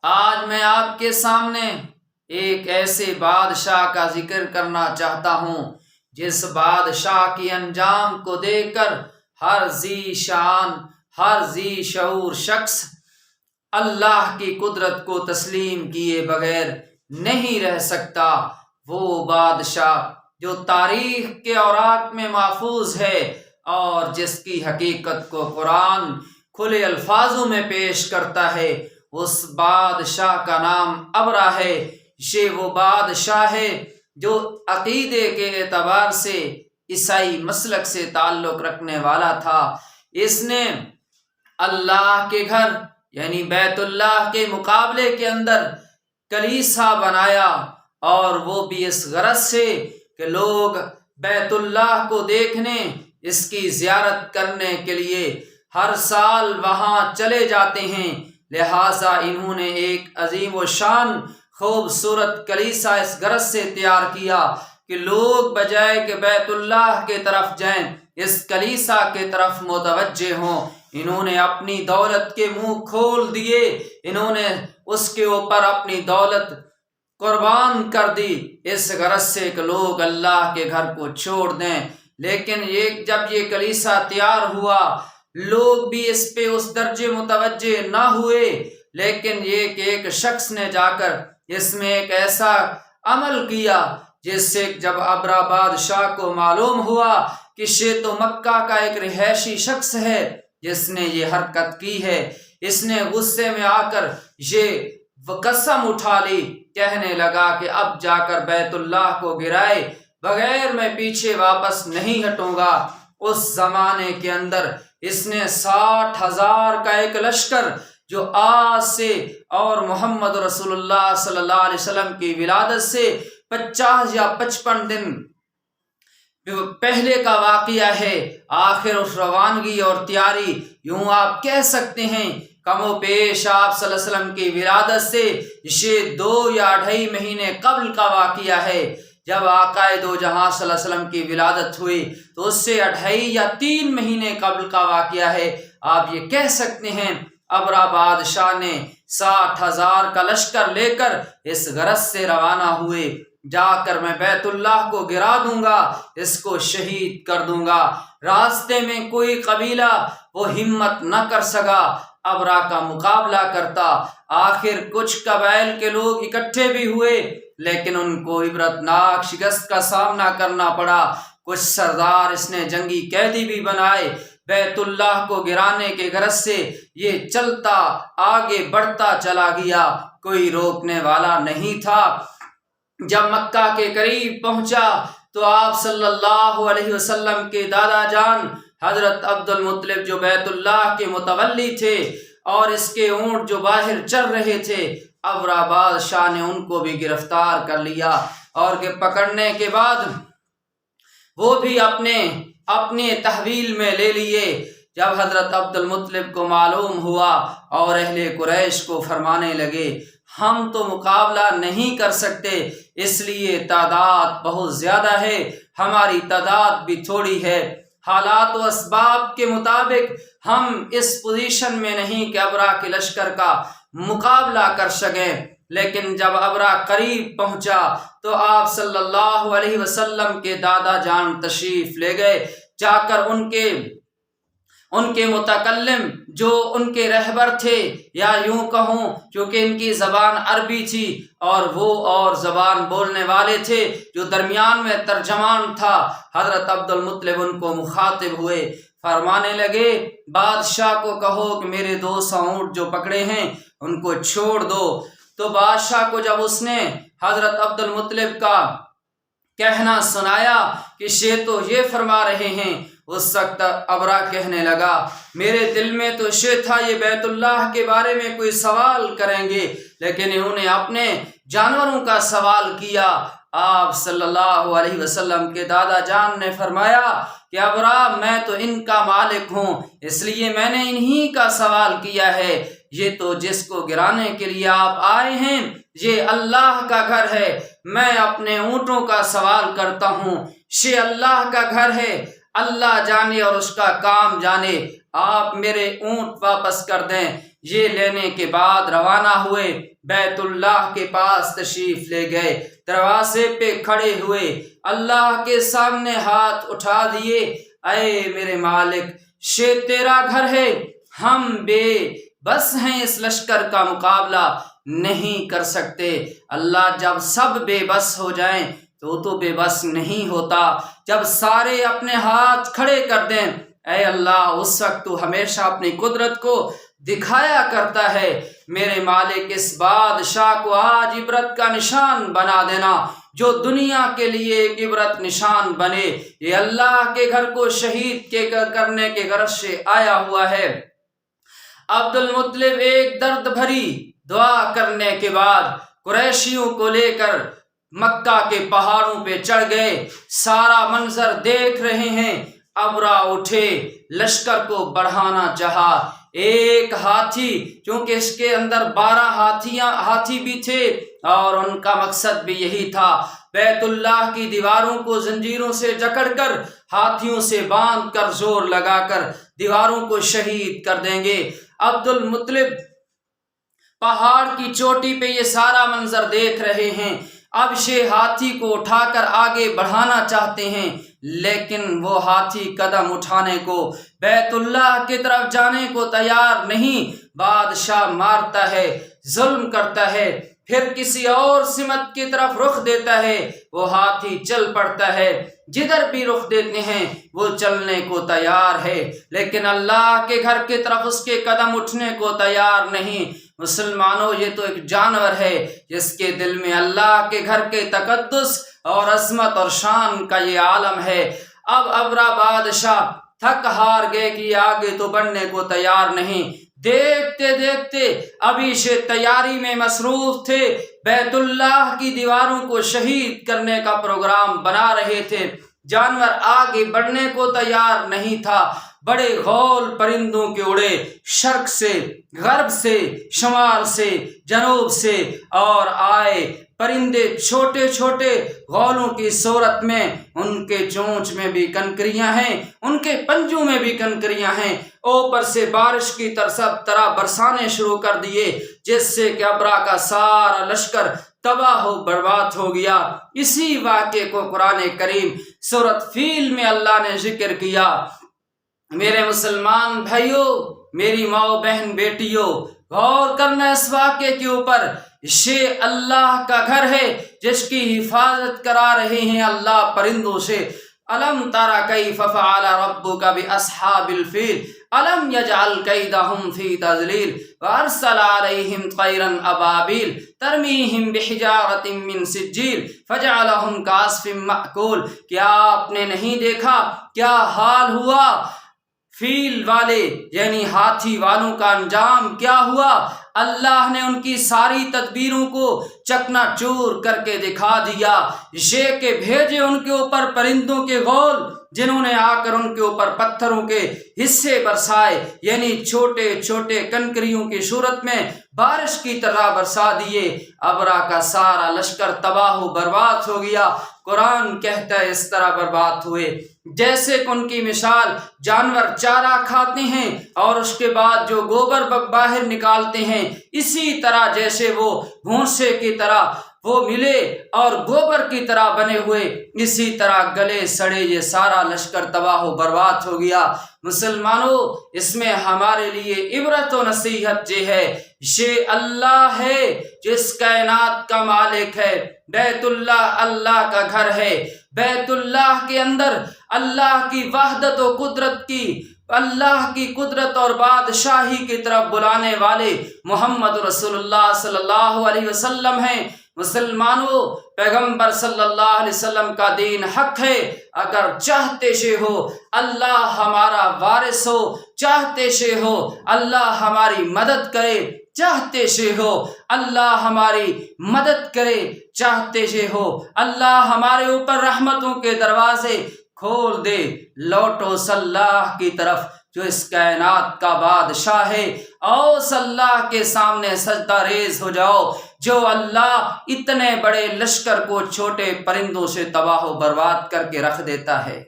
آج میں آپ کے سامنے ایک ایسے بادشاہ کا ذکر کرنا چاہتا ہوں جس بادشاہ کی انجام کو دیکھ کر ہر ذی شان، ہر ذی شعور شخص اللہ کی قدرت کو تسلیم کیے بغیر نہیں رہ سکتا۔ وہ بادشاہ جو تاریخ کے اوراق میں محفوظ ہے اور جس کی حقیقت کو قرآن کھلے الفاظوں میں پیش کرتا ہے، اس بادشاہ کا نام ابرا ہے۔ یہ وہ بادشاہ ہے جو عقیدے کے اعتبار سے عیسائی مسلک سے تعلق رکھنے والا تھا۔ اس نے اللہ کے گھر یعنی بیت اللہ کے مقابلے کے اندر کلیسا بنایا، اور وہ بھی اس غرض سے کہ لوگ بیت اللہ کو دیکھنے، اس کی زیارت کرنے کے لیے ہر سال وہاں چلے جاتے ہیں۔ لہٰذا انہوں نے ایک عظیم و شان خوبصورت کلیسا اس غرض سے تیار کیا کہ لوگ بجائے کہ بیت اللہ کے طرف جائیں، اس کلیسا کے طرف متوجہ ہوں۔ انہوں نے اپنی دولت کے منہ کھول دیے، انہوں نے اس کے اوپر اپنی دولت قربان کر دی اس غرض سے کہ لوگ اللہ کے گھر کو چھوڑ دیں۔ لیکن جب یہ کلیسا تیار ہوا، لوگ بھی اس پہ اس درجے متوجہ نہ ہوئے، لیکن یہ کہ ایک شخص نے جا کر اس میں ایک ایسا عمل کیا جس سے جب ابرا بادشاہ کو معلوم ہوا کہ یہ تو مکہ کا ایک رہائشی شخص ہے جس نے یہ حرکت کی ہے، اس نے غصے میں آ کر یہ قسم اٹھا لی، کہنے لگا کہ اب جا کر بیت اللہ کو گرائے بغیر میں پیچھے واپس نہیں ہٹوں گا۔ اس زمانے کے اندر اس نے 60,000 کا ایک لشکر جو آج سے اور محمد رسول اللہ صلی اللہ علیہ وسلم کی ولادت سے 50 یا 55 دن پہلے کا واقعہ ہے، آخر اس روانگی اور تیاری یوں آپ کہہ سکتے ہیں کم و بیش آپ صلی اللہ علیہ وسلم کی ولادت سے یہ 2 یا 2.5 مہینے قبل کا واقعہ ہے۔ جب آقا دو جہاں صلی اللہ علیہ وسلم کی ولادت ہوئی تو اس سے 2.5 یا 3 مہینے قبل کا واقعہ ہے۔ آپ یہ کہہ سکتے ہیں ابرا بادشاہ نے 60,000 کا لشکر لے کر اس غرض سے روانہ ہوئے، جا کر میں بیت اللہ کو گرا دوں گا، اس کو شہید کر دوں گا۔ راستے میں کوئی قبیلہ وہ ہمت نہ کر سکا ابرا کا مقابلہ کرتا۔ آخر کچھ قبائل کے لوگ اکٹھے بھی ہوئے، لیکن ان کو عبرتناک شکست کا سامنا کرنا پڑا۔ کچھ سردار اس نے جنگی قیدی بھی بنائے۔ بیت اللہ کو گرانے کے غرض سے یہ چلتا آگے بڑھتا چلا گیا، کوئی روکنے والا نہیں تھا۔ جب مکہ کے قریب پہنچا تو آپ صلی اللہ علیہ وسلم کے دادا جان حضرت عبد المطلب جو بیت اللہ کے متولی تھے اور اس کے اونٹ جو باہر چل رہے تھے، ابرا بادشاہ نے ان کو بھی گرفتار کر لیا، اور کہ پکڑنے کے بعد وہ بھی اپنے تحویل میں لے لیے۔ جب حضرت عبد المطلب کو معلوم ہوا اور اہل قریش کو فرمانے لگے ہم تو مقابلہ نہیں کر سکتے، اس لیے تعداد بہت زیادہ ہے، ہماری تعداد بھی تھوڑی ہے، حالات و اسباب کے مطابق ہم اس پوزیشن میں نہیں کہ ابرا کے لشکر کا مقابلہ کر سکیں۔ لیکن جب ابرا قریب پہنچا تو آپ صلی اللہ علیہ وسلم کے دادا جان تشریف لے گئے، جا کر ان کے متکلم جو ان کے رہبر تھے، یا یوں کہوں کیونکہ ان کی زبان عربی تھی اور وہ اور زبان بولنے والے تھے، جو درمیان میں ترجمان تھا، حضرت عبد المطلب ان کو مخاطب ہوئے، فرمانے لگے بادشاہ کو کہو کہ میرے 200 اونٹ جو پکڑے ہیں ان کو چھوڑ دو۔ تو بادشاہ کو جب اس نے حضرت عبد المطلب کا کہنا سنایا کہ یہ تو یہ فرما رہے ہیں، اس وقت ابرا کہنے لگا میرے دل میں تو یہ تھا یہ بیت اللہ کے بارے میں کوئی سوال کریں گے، لیکن انہوں نے اپنے جانوروں کا سوال کیا۔ آپ صلی اللہ علیہ وسلم کے دادا جان نے فرمایا کہ ابرا میں تو ان کا مالک ہوں، اس لیے میں نے انہی کا سوال کیا ہے، یہ تو جس کو گرانے کے لیے آپ آئے ہیں یہ اللہ کا گھر ہے، میں اپنے اونٹوں کا سوال کرتا ہوں، یہ اللہ کا گھر ہے، اللہ جانے اور اس کا کام جانے، آپ میرے اونٹ واپس کر دیں۔ یہ لینے کے بعد روانہ ہوئے، بیت اللہ کے پاس تشریف لے گئے، دروازے پہ کھڑے ہوئے، اللہ کے سامنے ہاتھ اٹھا دیے، اے میرے مالک، یہ تیرا گھر ہے، ہم بے بس ہیں، اس لشکر کا مقابلہ نہیں کر سکتے۔ اللہ جب سب بے بس ہو جائیں تو بے بس نہیں ہوتا، جب سارے اپنے ہاتھ کھڑے کر دیں، اے اللہ اس وقت تو ہمیشہ اپنی قدرت کو دکھایا کرتا ہے۔ میرے مالک، اس بادشاہ کو آج عبرت کا نشان بنا دینا، جو دنیا کے لیے ایک عبرت نشان بنے۔ یہ اللہ کے گھر کو شہید کرنے کے غرض سے آیا ہوا ہے۔ عبد المطلب ایک درد بھری دعا کرنے کے بعد قریشیوں کو لے کر مکہ کے پہاڑوں پہ چڑھ گئے، سارا منظر دیکھ رہے ہیں۔ ابرا اٹھے، لشکر کو بڑھانا چاہا، ایک ہاتھی، کیونکہ اس کے اندر 12 ہاتھی بھی تھے اور ان کا مقصد بھی یہی تھا، بیت اللہ کی دیواروں کو زنجیروں سے جکڑ کر، ہاتھیوں سے باندھ کر، زور لگا کر دیواروں کو شہید کر دیں گے۔ عبد المطلب پہاڑ کی چوٹی پہ یہ سارا منظر دیکھ رہے ہیں، اب یہ ہاتھی کو اٹھا کر آگے بڑھانا چاہتے ہیں، لیکن وہ ہاتھی قدم اٹھانے کو، بیت اللہ کی طرف جانے کو تیار نہیں۔ بادشاہ مارتا ہے، ظلم کرتا ہے، پھر کسی اور سمت کی طرف رخ دیتا ہے، وہ ہاتھی چل پڑتا ہے، جدھر بھی رخ دیتے ہیں وہ چلنے کو تیار ہے، لیکن اللہ کے گھر کی طرف اس کے قدم اٹھنے کو تیار نہیں۔ مسلمانوں، یہ تو ایک جانور ہے جس کے دل میں اللہ کے گھر کے تقدس اور عظمت اور شان کا یہ عالم ہے۔ اب ابرا بادشاہ تھک ہار گئے کہ آگے تو بڑھنے کو تیار نہیں، دیکھتے دیکھتے ابھی سے تیاری میں مصروف تھے، بیت اللہ کی دیواروں کو شہید کرنے کا پروگرام بنا رہے تھے۔ جانور آگے بڑھنے کو تیار نہیں تھا، بڑے غول پرندوں کے اڑے، شرق سے، غرب سے، شمال سے، جنوب سے، اور آئے پرندے چھوٹے چھوٹے غولوں کی صورت میں، ان کے چونچ میں بھی کنکریاں ہیں، ان کے پنجوں میں بھی کنکریاں ہیں، اوپر سے بارش کی طرح برسانے شروع کر دیے، جس سے کہ ابرا کا سارا لشکر تباہ و برباد ہو گیا۔ اسی واقعے کو قرآن کریم سورۃ فیل میں اللہ نے ذکر کیا۔ میرے مسلمان بھائیوں، میری ماؤں بہن بیٹیوں، غور کرنا اس واقعے کے اوپر۔ یہ اللہ کا گھر ہے جس کی حفاظت کرا رہے ہیں اللہ پرندوں سے۔ الم تر کیف فعل ربک باصحاب الفیل الم یجعل کیدہم فی تضلیل وارسل علیہم طیرا ابابیل ترمیہم بحجارۃ من سجیل فجعلہم کعصف مأکول۔ کیا آپ نے نہیں دیکھا کیا حال ہوا فیل والے یعنی ہاتھی والوں کا انجام کیا ہوا؟ اللہ نے ان کی ساری تدبیروں کو چکنا چور کر کے دکھا دیا، یہ کہ بھیجے ان کے اوپر پرندوں کے غول، جنہوں نے آ کر ان کے اوپر پتھروں کے حصے برسائے، یعنی چھوٹے چھوٹے کنکریوں کی صورت میں بارش کی طرح برسا دیے۔ ابرا کا سارا لشکر تباہ و برباد ہو گیا۔ قرآن کہتا ہے اس طرح برباد ہوئے جیسے کہ ان کی مثال جانور چارہ کھاتے ہیں اور اس کے بعد جو گوبر باہر نکالتے ہیں، اسی طرح جیسے وہ بھونسے کی طرح وہ ملے اور گوبر کی طرح بنے ہوئے، اسی طرح گلے سڑے یہ سارا لشکر تباہ و برباد ہو گیا۔ مسلمانوں، اس میں ہمارے لیے عبرت و نصیحت یہ ہے، یہ اللہ ہے جس کائنات کا مالک ہے، بیت اللہ اللہ کا گھر ہے، بیت اللہ کے اندر اللہ کی وحدت و قدرت کی، اللہ کی قدرت اور بادشاہی کی طرف بلانے والے محمد رسول اللہ صلی اللہ علیہ وسلم ہیں۔ مسلمانوں، پیغمبر صلی اللہ علیہ وسلم کا دین حق ہے۔ اگر چاہتے سے ہو اللہ ہمارا وارث ہو، چاہتے سے ہو اللہ ہماری مدد کرے، چاہتے سے ہو اللہ ہماری مدد کرے، چاہتے سے ہو اللہ ہمارے اوپر رحمتوں کے دروازے کھول دے۔ لوٹو اللہ کی طرف جو اس کائنات کا بادشاہ ہے، او اللہ کے سامنے سجدہ ریز ہو جاؤ، جو اللہ اتنے بڑے لشکر کو چھوٹے پرندوں سے تباہ و برباد کر کے رکھ دیتا ہے۔